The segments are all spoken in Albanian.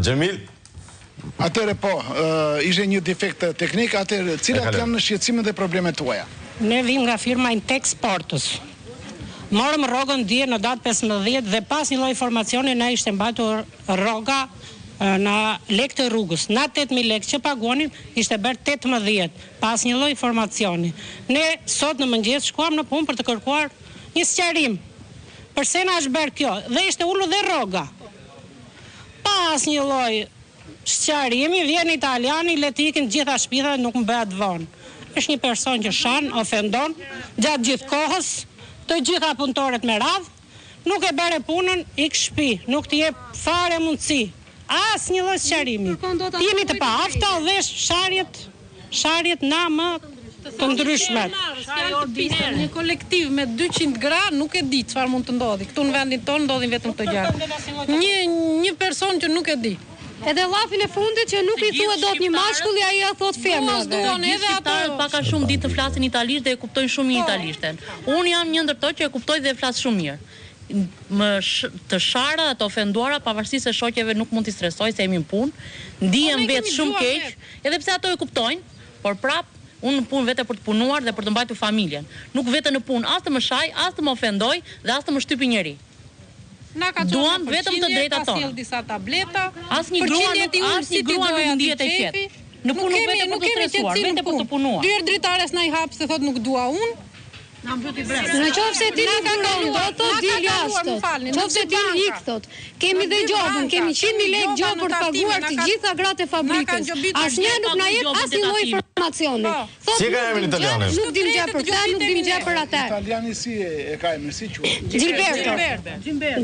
Gjemil? Atëre po, ishe një defekt teknik, atëre cilat janë në shqetësimet dhe problemet tuaja? Ne vim nga firma Intex Portus. Morëm rrogën dje në datë 15 dhe pas një lloj informacioni na ishte mbajtur rroga në lek të rrugës. Na 8.000 lekë që paguanim ishte bërë 18 pas një lloj informacioni. Ne sot në mëngjes shkuam në punë për të kërkuar një sqarim. Përse na është bërë kjo? Dhe ishte ulur dhe rroga. Pas një lloj sqarimi vjen italiani, le të ikin gjitha shtëpitë, nuk më bëhet vonë. Është një person që shan, ofendon gjatë gjithë kohës, të gjitha punëtorët me radhë, nuk e bëre punën, ik shtëpi, nuk t'i jep fare mundësi. Asnjë lloj sqarimi. Jemi të paafta dhe sharjet na më të ndryshme. Një kolektiv me 200 gra nuk e di çfarë mund të ndodhi. Këtu në vendin tonë ndodhin vetëm këto gjëra. Një person që nuk e di. Edhe llafin e fundit që nuk i thua dot një mashkulli, ai ja thot femrave. Edhe ata paka shumë ditë të flasin italisht dhe e kuptojnë shumë mirë italishten. Unë jam një ndër to që e kuptoj dhe e flas shumë mirë. Të shara, të ofenduara, pavarësisht se shoqeve nuk mund t'i stresoj se jemi në punë, ndihem vetë shumë keq, edhe pse ato e kuptojnë, por prap unë në punë vete për të punuar dhe për të mbajtur familjen. Nuk vete në punë as të më shaj, as të më ofendoj dhe as të më shtypi njeri. Duam vetëm të drejtat tona. Disa tableta. Asnjë grua nuk ndihet e qetë. Në punë nuk vete për të stresuar, vete për të punuar. Dyert dritares na i hap se thot nuk dua unë. Në qoftë se ti nuk punon, do të dil jashtë. Qoftë ti ik thot. Kemi dhe gjobën, kemi 100.000 lekë gjobë për të paguar të gjitha gratë e fabrikës. Asnjë nuk na jep asnjë lloj informacioni. Si ka emrin italianin? Nuk dim gjë për ta, nuk dim gjë për atë. Italiani si e ka emrin, si quhet?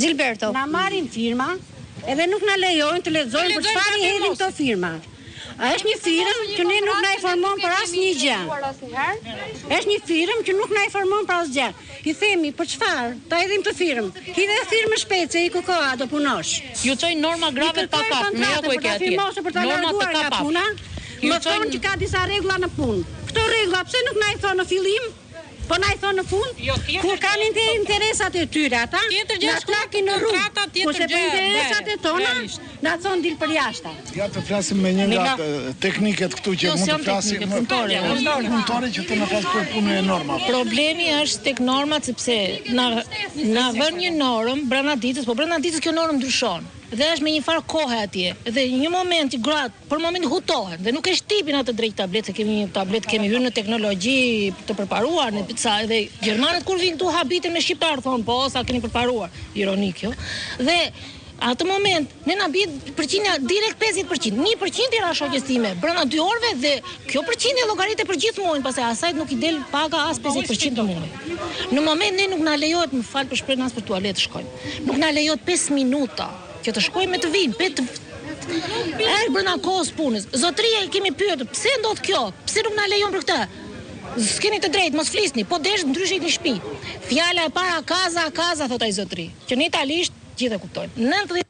Gilberto. Na marrin firma, edhe nuk na lejojnë të lexojmë për çfarë i hedhin këto firma. Është një firmë që ne nuk na informon për asnjë gjë. Është një firmë që nuk na informon për asnjë gjë. I themi për çfarë? Ta hedhim të firmë. Ki dhe firmë shpejtse i kokoa do punosh. Ju çojnë norma grave të pakat, me ato e ke atje. Norma të kapat. Më thonë që ka disa rregulla në punë. Këto rregulla pse nuk na i thonë në fillim? Po na i thonë në fund, kur kanë interesat e tyre ata, na klakin në rrugë, kurse për interesat e tona, na thonë dil për jashta. Ja të flasim me një nga tekniket këtu që mund të flasim punëtore që të na flas për punën e norma. Problemi është tek normat sepse na vën një normë brenda ditës, po brenda ditës kjo normë ndryshon. Dhe është me një farë kohë atje. Dhe një moment i gratë për moment hutohen dhe nuk e shtipin atë drejt tabletë, kemi një tabletë, kemi hyrë në teknologji të përparuar në pizza dhe gjermanët kur vinë këtu habiten me shqiptar thonë po sa keni përparuar. Ironik kjo. Dhe atë moment ne na bie përqindja direkt 50%. 1% era shoqes time brenda 2 orëve dhe kjo përqindje llogaritet për gjithë muajin, pastaj asaj nuk i del paga as 50% në muaj. Në moment ne nuk na lejohet, më fal për shprehjen, as për tualetë shkojmë. Nuk na lejohet 5 minuta që të shkojmë me të vinë, erë brenda kohës punës. Zotria i kemi pyetur, pse ndodh kjo? Pse nuk na lejon për këtë? S'keni të drejtë, mos flisni, po desh ndryshe në shtëpi. Fjala e para kaza thot ai zotri, që në italisht gjithë e kuptojnë. 90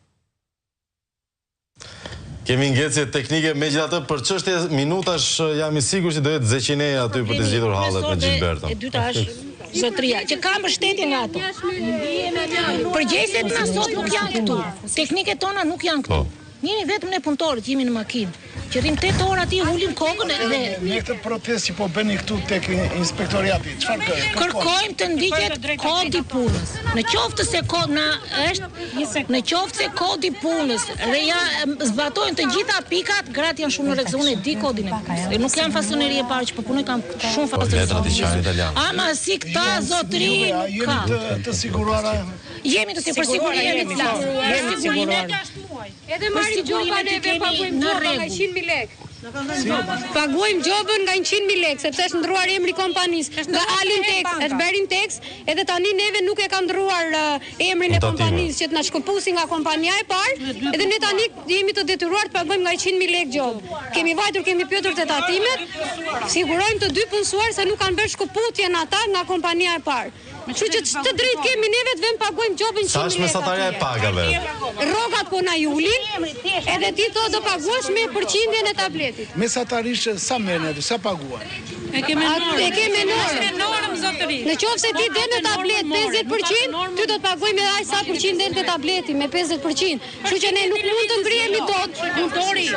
Kemi ngecje teknike, megjithatë për çështje minutash jam i sigurt që do jetë Zeqineja aty për të zgjidhur hallet me Gilberto. E dyta është zotria, që ka mbështetje nga ato. Përgjegjësit na sot nuk janë këtu. Tekniket tona nuk janë këtu. Jemi vetëm ne punëtorët, jemi në makinë. Që rrim 8 orë aty, ulim kokën dhe në këtë protestë që po bëni këtu tek inspektoriati, çfarë kërkojmë të ndiqet kodi punës. Në qoftë se në qoftë se kodi punës zbatojnë të gjitha pikat, gratë janë shumë në rregull, e di kodin e punës. Dhe nuk janë fasoneri e parë që po punoj, kanë shumë fasoneri. Ama si këta zotri ka. Të siguruara. Jemi të siguruar, jemi të flasë. Edhe marrim gjobën e paguajmë gjobën nga 100.000 lekë. Paguajmë gjobën nga 100.000 lekë, sepse është ndruar emri kompanisë. Nga Alintex, është Berintex, edhe tani neve nuk e ka ndruar emrin e kompanisë që të na shkëpusi nga kompania e parë, edhe ne tani jemi të detyruar të pagojmë nga 100.000 lekë gjobë. Kemi vajtur, kemi pyetur te tatimet, sigurojmë të dy punësuar se nuk kanë bërë shkëputjen ata nga kompania e parë. Kështu që të drejtë kemi neve të vëmë pagojmë gjobën 100.000 lekë. Sa është mesataria e pagave? Rrogat po na julin, edhe ti thot do paguash me përqindjen e tabletit. Mesatarisht sa merrni aty, sa paguan? E ke me normë. E ke me normë. Me normë, zotëri. Në qoftë se ti den në tablet 50%, ty do të paguajmë edhe aq sa përqind den te tableti me 50%. Kështu që ne nuk mund të ngrihemi dot. Punëtori.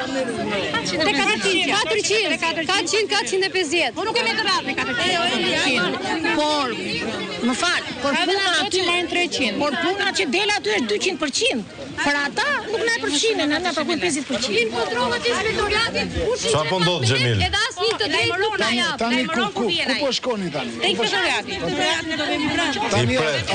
Te 400, 450. Po nuk kemi të radhë me 400. Por, më fal, por puna aty marrin 300. Por puna që del aty është 200%. Për ata nuk na përfshinë, na paguajnë 50%. Vin kontrollat e inspektoratit, Çfarë po ndodh Xhemil? edhe asnjë të drejtë nuk na jap. Tani ku po shkoni tani? Te inspektorati. Tani I pret.